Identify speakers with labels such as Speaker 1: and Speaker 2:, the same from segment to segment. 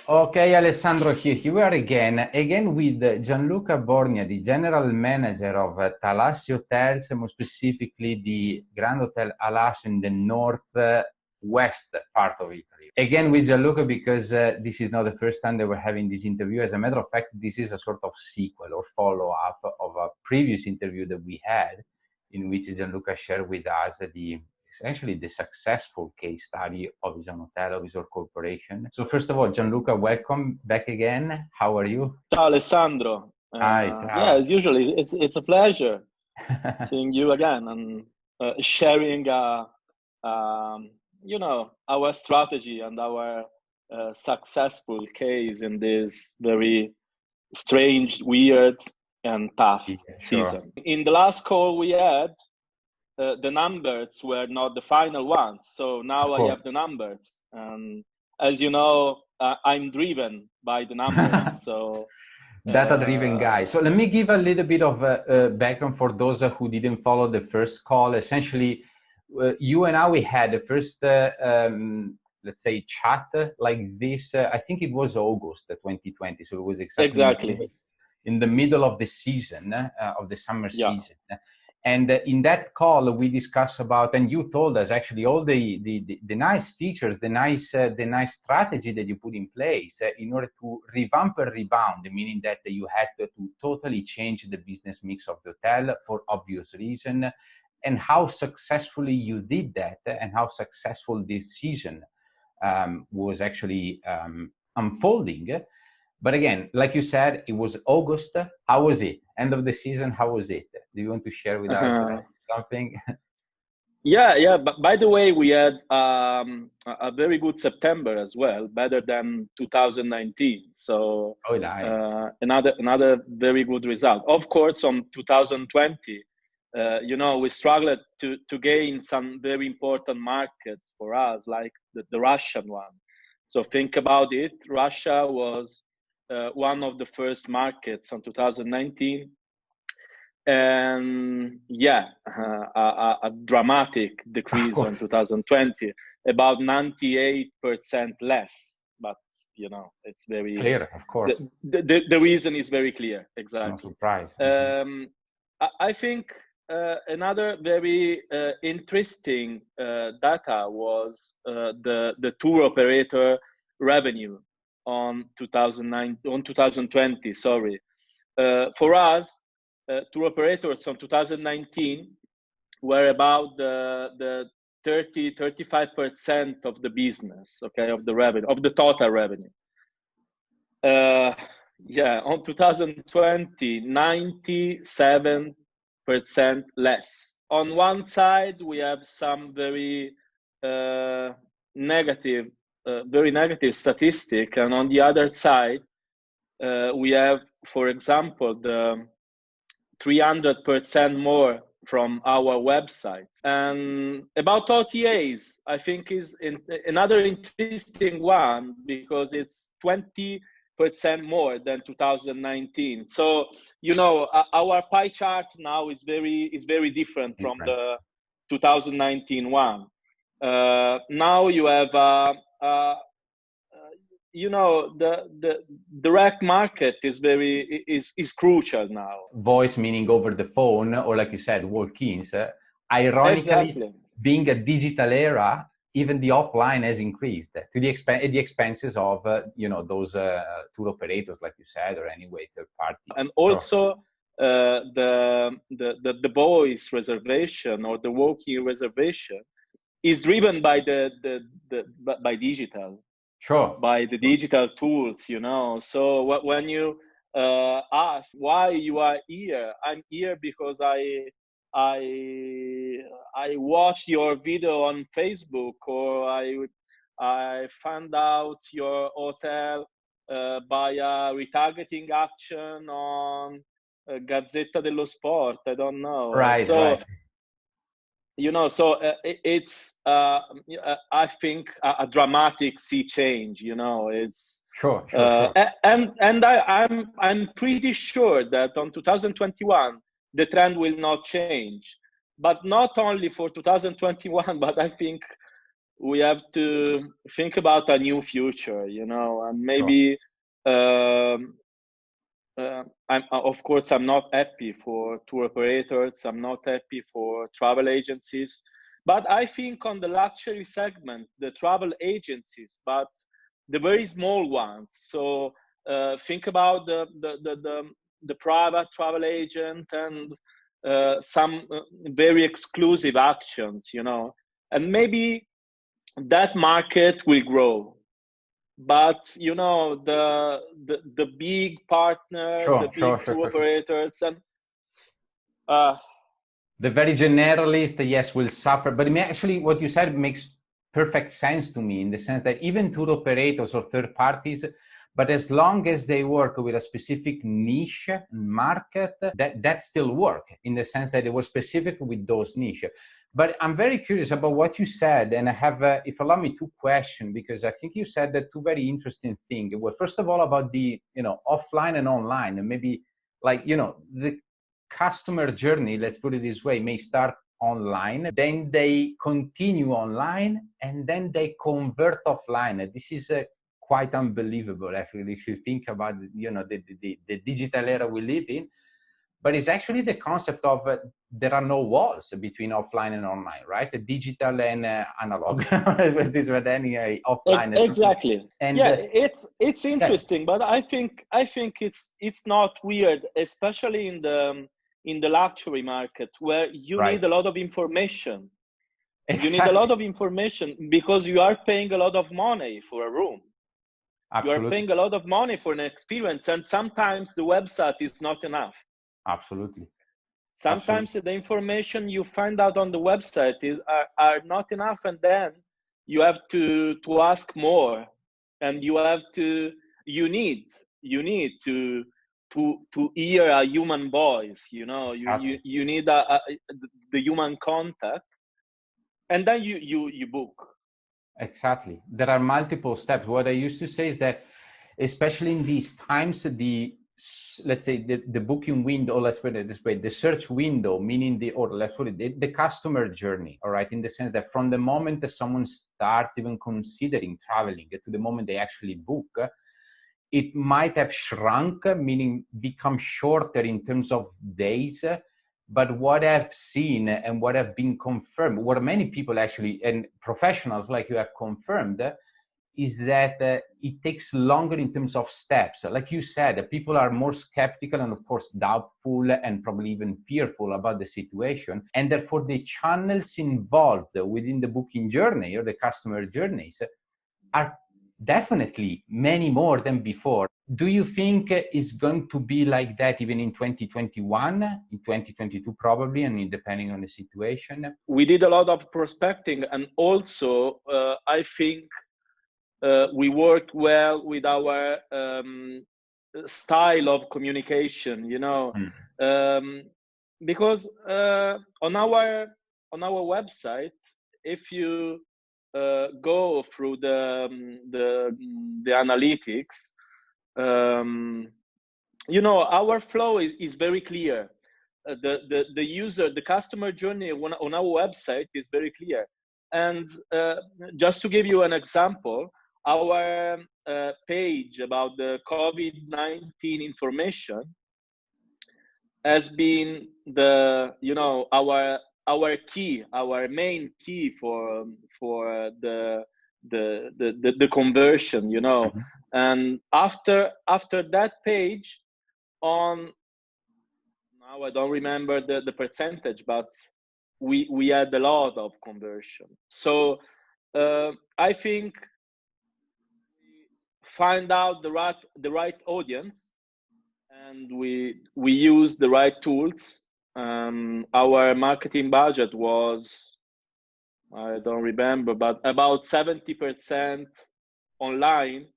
Speaker 1: Okay, Alessandro, here we are again with Gianluca Borgna, the general manager of Talassio Hotels, more specifically the Grand Hotel Alassio in the northwest part of Italy. Again with Gianluca because this is not the first time that we're having this interview. As a matter of fact, this is a sort of sequel or follow-up of a previous interview that we had in which Gianluca shared with us essentially the successful case study of his own hotel, of his own corporation. So first of all, Gianluca, welcome back again. How are you?
Speaker 2: Ciao Alessandro.
Speaker 1: Hi,
Speaker 2: Yeah,
Speaker 1: ciao.
Speaker 2: as usually, it's a pleasure seeing you again and sharing, our strategy and our successful case in this very strange, weird, and tough
Speaker 1: Yeah, sure.
Speaker 2: season. In the last call we had, the numbers were not the final ones, so
Speaker 1: Of
Speaker 2: now I
Speaker 1: course.
Speaker 2: have the numbers, and as you know, I'm driven by the numbers. So.
Speaker 1: Data-driven
Speaker 2: Uh,
Speaker 1: guy. So let me give a little bit of background for those who didn't follow the first call. Essentially, you and I, we had the first, let's say, chat like this. I think it was August 2020. So it was exactly
Speaker 2: exactly.
Speaker 1: in the middle of the season, of the summer
Speaker 2: Yeah.
Speaker 1: season. And in that call, we discussed about, and you told us actually all the nice features, the nice strategy that you put in place in order to revamp and rebound, meaning that you had to totally change the business mix of the hotel for obvious reason, and how successfully you did that, and how successful this season was actually unfolding. But again, like you said, it was August. How was it? End of the season, how was it? Do you want to share with us
Speaker 2: Uh,
Speaker 1: something?
Speaker 2: yeah. But by the way, we had a very good September as well, better than 2019. So
Speaker 1: Oh, nice.
Speaker 2: another very good result. Of course, on 2020, we struggled to gain some very important markets for us, like the Russian one. So think about it. Russia was one of the first markets on 2019. And yeah, a dramatic
Speaker 1: Of
Speaker 2: decrease on
Speaker 1: course.
Speaker 2: 2020, about 98% less. But it's very,
Speaker 1: Clear, of
Speaker 2: the,
Speaker 1: course.
Speaker 2: the reason is very clear.
Speaker 1: No
Speaker 2: Exactly.
Speaker 1: surprise. Mhm.
Speaker 2: I think another very interesting data was the tour operator revenue on 2020. Sorry, for us, tour operators on 2019 were about the 30-35% of the business, okay, of the revenue, of the total revenue. Yeah, on 2020, 97% less. On one side, we have some very negative, very negative statistic, and on the other side, we have, for example, the 300% more from our website. And about OTAs, I think is another interesting one because it's 20% more than 2019. So our pie chart now is very different from
Speaker 1: Different.
Speaker 2: the 2019 one. Now you have the direct market is crucial now.
Speaker 1: Voice meaning over the phone, or like you said, walk-ins. Ironically,
Speaker 2: Exactly.
Speaker 1: being a digital era, even the offline has increased to the expenses of those tour operators, like you said, or anyway third party.
Speaker 2: And
Speaker 1: Sure.
Speaker 2: also the voice reservation or the walk-in reservation is driven by by digital,
Speaker 1: Sure.
Speaker 2: by the digital tools. So when you ask why you are here, I'm here because I watched your video on Facebook, or I found out your hotel by a retargeting action on Gazzetta dello Sport. I don't know.
Speaker 1: Right,
Speaker 2: So
Speaker 1: right.
Speaker 2: it's I think a dramatic sea change. It's
Speaker 1: Sure, sure, sure.
Speaker 2: and I'm pretty sure that on 2021 the trend will not change, but not only for 2021, but I think we have to think about a new future, you know, and
Speaker 1: Sure.
Speaker 2: maybe of course, I'm not happy for tour operators. I'm not happy for travel agencies. But I think on the luxury segment, the travel agencies, but the very small ones. So think about the private travel agent and some very exclusive actions, you know, and maybe that market will grow. But you know, the big partner, the
Speaker 1: Sure,
Speaker 2: big
Speaker 1: sure, sure,
Speaker 2: tour
Speaker 1: sure, sure.
Speaker 2: operators, and uh,
Speaker 1: The very generalist, yes, will suffer. But actually, what you said makes perfect sense to me in the sense that even tour operators or third parties, but as long as they work with a specific niche market, that still work in the sense that they were specific with those niche. But I'm very curious about what you said, and I have, if allow me, two questions because I think you said that two very interesting things. Well, first of all, about the offline and online, and maybe like the customer journey, let's put it this way, may start online, then they continue online, and then they convert offline. This is quite unbelievable, actually, if you think about the digital era we live in. But it's actually the concept of there are no walls between offline and online, right? The digital and analog. This, but anyway, offline.
Speaker 2: exactly.
Speaker 1: And
Speaker 2: Yeah, it's
Speaker 1: yeah,
Speaker 2: interesting, but I think it's not weird, especially in the luxury market where you
Speaker 1: right,
Speaker 2: need a lot of information. You need a lot
Speaker 1: exactly,
Speaker 2: of information because you are paying a lot of money for a room. You are
Speaker 1: absolutely,
Speaker 2: paying a lot of money for an experience, and sometimes the website is not enough.
Speaker 1: absolutely,
Speaker 2: Sometimes
Speaker 1: absolutely.
Speaker 2: the information you find out on the website are not enough, and then you have to ask more, and you need to hear a human voice, you know.
Speaker 1: Exactly.
Speaker 2: You need the human contact, and then you book.
Speaker 1: Exactly. There are multiple steps. What I used to say is that, especially in these times, let's say the booking window, let's put it this way, the search window, meaning or let's put it, the customer journey, all right, in the sense that from the moment that someone starts even considering traveling to the moment they actually book, it might have shrunk, meaning become shorter in terms of days. But what I've seen and what have been confirmed, what many people actually, and professionals like you have confirmed, is that it takes longer in terms of steps. Like you said, people are more skeptical and, of course, doubtful and probably even fearful about the situation. And therefore, the channels involved within the booking journey or the customer journeys are definitely many more than before. Do you think it's going to be like that even in 2021, in 2022 probably, and depending on the situation?
Speaker 2: We did a lot of prospecting, and also I think we worked well with our style of communication, you know,
Speaker 1: Mm.
Speaker 2: because on our website, if you go through the analytics, you know, our flow is very clear. The customer journey on our website is very clear. And just to give you an example, our page about the COVID-19 information has been our main key for the conversion, you know.
Speaker 1: Mhm.
Speaker 2: And after that page, on now I don't remember the percentage, but we had a lot of conversion. So I think we find out the right audience, and we use the right tools. Our marketing budget was, I don't remember, but about 70% online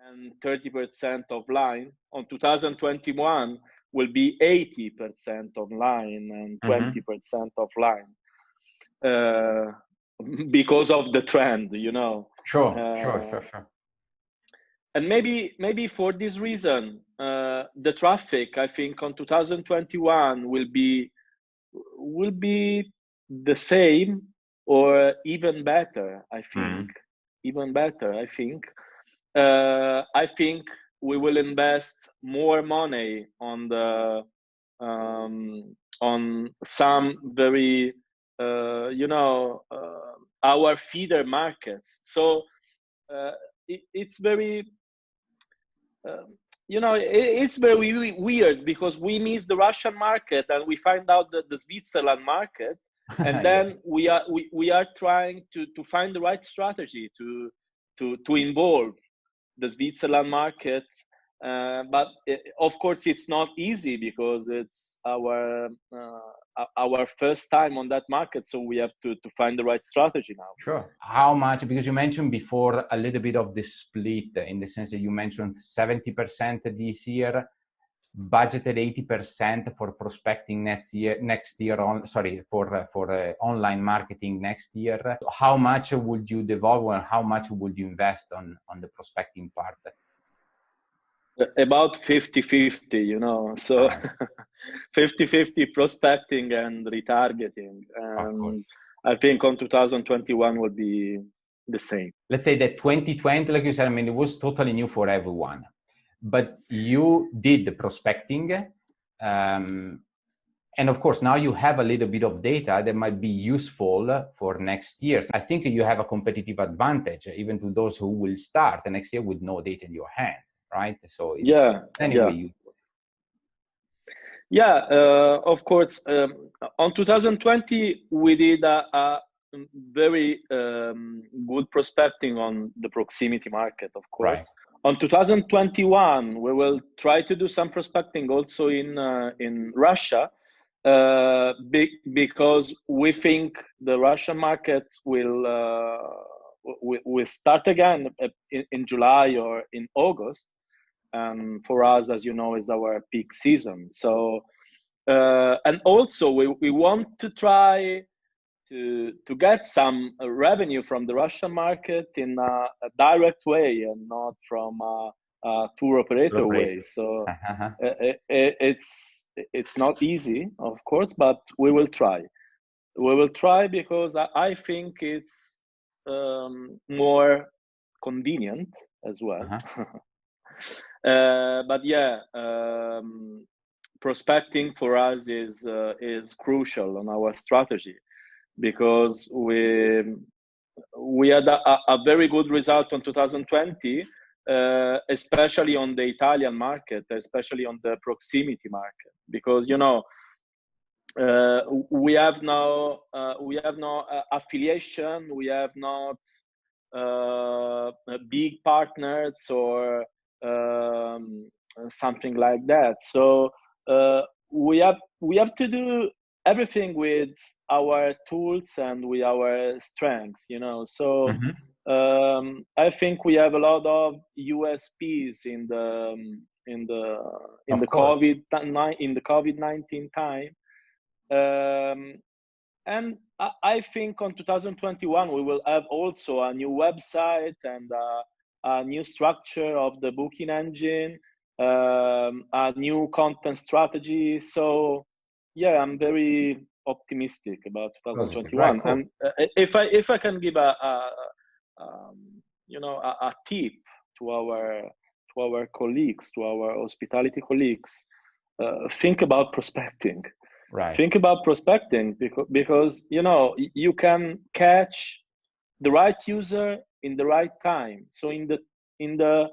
Speaker 2: and 30% offline. On 2021 will be 80% online and
Speaker 1: Mhm.
Speaker 2: 20% offline, uh, because of the trend, you know.
Speaker 1: Sure, sure,
Speaker 2: Uh,
Speaker 1: sure, sure.
Speaker 2: and maybe for this reason, the traffic, I think, on 2021 will be the same, or even better, I think.
Speaker 1: Mm.
Speaker 2: Even better, I think. I think we will invest more money on the on some very our feeder markets. So it's very it's very weird because we miss the Russian market and we find out that the Switzerland market, and then
Speaker 1: Yes.
Speaker 2: we are trying to find the right strategy to involve the Switzerland market. But of course, it's not easy because it's our first time on that market, so we have to find the right strategy now.
Speaker 1: Sure. How much, because you mentioned before a little bit of the split in the sense that you mentioned 70% this year, budgeted 80% for prospecting next year for online marketing next year. How much would you devote and how much would you invest on the prospecting part?
Speaker 2: About 50-50, so 50-50 prospecting and retargeting. And I think on 2021 will be the same.
Speaker 1: Let's say that 2020, like you said, I mean, it was totally new for everyone. But you did the prospecting. And of course, now you have a little bit of data that might be useful for next year. I think you have a competitive advantage, even to those who will start next year with no data in your hands, right? So it's useful.
Speaker 2: Yeah, of course. On 2020, we did a very good prospecting on the proximity market, of course.
Speaker 1: Right.
Speaker 2: On 2021, we will try to do some prospecting also in Russia, because we think the Russian market will start again in July or in August. And for us, as you know, is our peak season. So, and also we want to try to get some revenue from the Russian market in a direct way and not from a tour operator way. So it's not easy, of course, but we will try. We will try because I think it's more convenient as well. But yeah, prospecting for us is crucial on our strategy, because we had a very good result on 2020, especially on the Italian market, especially on the proximity market, because we have no affiliation, we have not big partners or something like that. So we have to do everything with our tools and with our strengths, So I think we have a lot of USPs in the COVID-19 time, and I think on 2021 we will have also a new website and a new structure of the booking engine, a new content strategy. So yeah, I'm very optimistic about 2021. Cool. And if I can give a tip to our colleagues, to our hospitality colleagues, think about prospecting.
Speaker 1: Right.
Speaker 2: Think about prospecting because you can catch the right user in the right time. So in the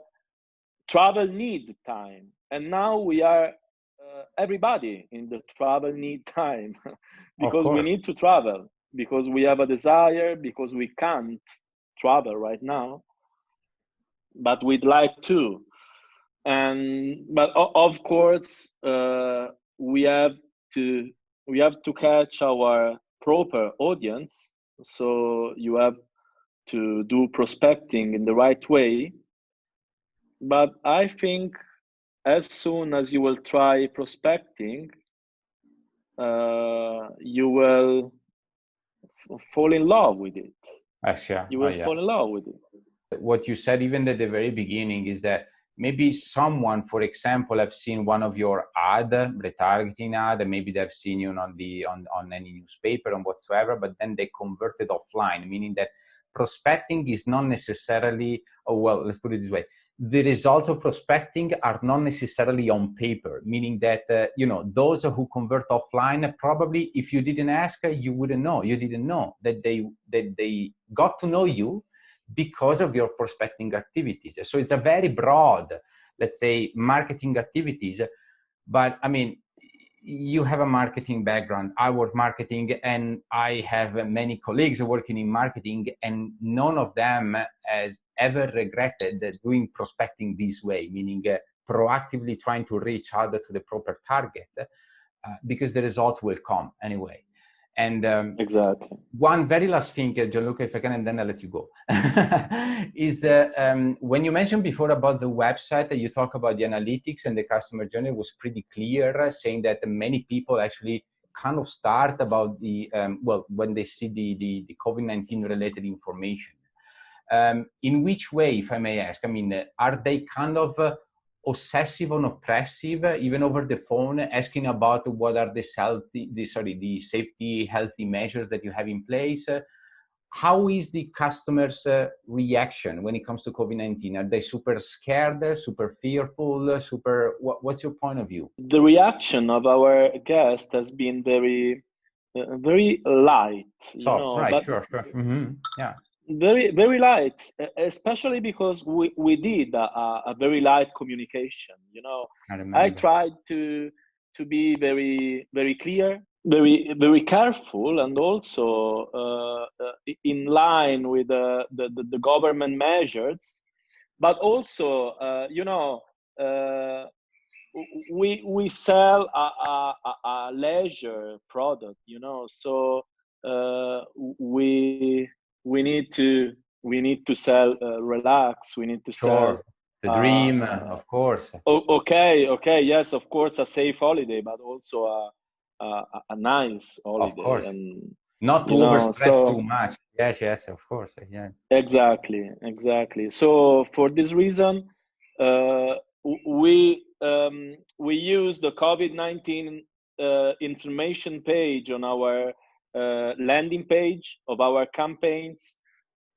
Speaker 2: travel need time, and now we are everybody in the travel need time because we need to travel, because we have a desire, because we can't travel right now, but we'd like to. But of course, we have to catch our proper audience. So you have to do prospecting in the right way. But I think as soon as you will try prospecting, you will fall in love with it.
Speaker 1: Sure.
Speaker 2: You will fall in love with it.
Speaker 1: What you said even at the very beginning is that maybe someone, for example, have seen one of your ad, retargeting ad, maybe they've seen you on any newspaper or whatsoever, but then they converted offline, meaning that prospecting is not necessarily, oh, well, let's put it this way. The results of prospecting are not necessarily on paper, meaning that, those who convert offline, probably if you didn't ask, you wouldn't know. You didn't know that they got to know you because of your prospecting activities. So it's a very broad, let's say, marketing activities. But I mean, you have a marketing background, I work marketing, and I have many colleagues working in marketing, and none of them has ever regretted doing prospecting this way, meaning proactively trying to reach out to the proper target, because the results will come anyway. And
Speaker 2: exactly.
Speaker 1: One very last thing, Gianluca, if I can, and then I'll let you go, is when you mentioned before about the website, you talk about the analytics and the customer journey was pretty clear, saying that many people actually kind of start about the, when they see the COVID-19 related information. In which way, if I may ask, I mean, are they kind of obsessive and oppressive, even over the phone, asking about what are the safety, healthy measures that you have in place? How is the customer's reaction when it comes to COVID-19? Are they super scared, super fearful, what's your point of view?
Speaker 2: The reaction of our guest has been very, very light,
Speaker 1: Soft, right,
Speaker 2: but
Speaker 1: sure. Mm-hmm. Yeah.
Speaker 2: Very, very light, especially because we did a very light communication. I tried to be very, very clear, very, very careful, and also in line with the government measures. But also, we sell a leisure product, so we need to sell relax, we need to sell
Speaker 1: the dream, of course.
Speaker 2: Okay, yes, of course, a safe holiday, but also a nice holiday,
Speaker 1: of course.
Speaker 2: and
Speaker 1: not to overstress too much. Yes, of course. Yeah,
Speaker 2: exactly. So for this reason, we use the COVID-19 information page on our landing page of our campaigns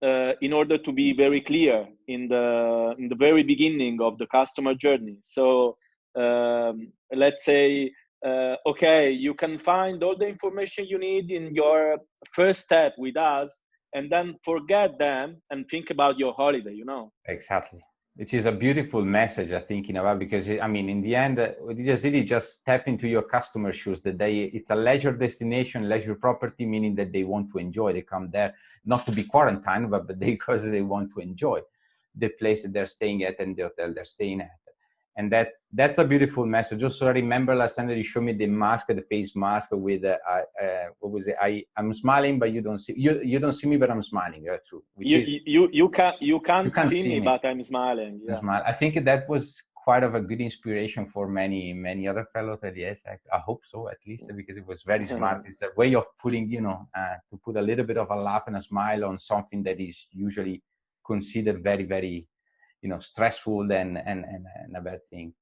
Speaker 2: in order to be very clear in the very beginning of the customer journey. So let's say, okay, you can find all the information you need in your first step with us, and then forget them and think about your holiday,
Speaker 1: Exactly. Which is a beautiful message, I'm thinking about, because I mean, in the end, you just step into your customer shoes. It's a leisure destination, leisure property, meaning that they want to enjoy. They come there not to be quarantined, but because they want to enjoy the place that they're staying at and the hotel they're staying at. And that's a beautiful message. Also, I remember last time that you showed me the mask, the face mask with what was it? I'm smiling, but you don't see. You don't see me, but I'm smiling. That's true.
Speaker 2: You can't see me, but I'm smiling. Yeah.
Speaker 1: Smile. I think that was quite of a good inspiration for many other fellow hoteliers. I hope so, at least, because it was very smart. It's a way of putting, to put a little bit of a laugh and a smile on something that is usually considered very, very, stressful and a bad thing.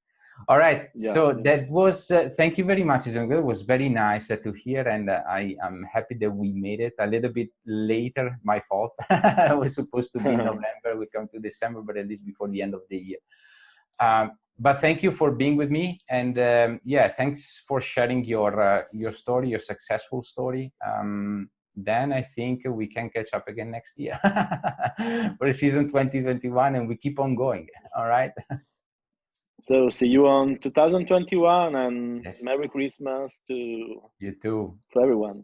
Speaker 1: All right. Yeah, so that was, thank you very much. It was very nice to hear. And I am happy that we made it a little bit later. My fault. I was supposed to be in November. We come to December, but at least before the end of the year. But thank you for being with me. And thanks for sharing your story, your successful story. Then I think we can catch up again next year for season 2021, and we keep on going. All right.
Speaker 2: So see you on 2021, and yes. Merry Christmas to
Speaker 1: you too,
Speaker 2: for everyone.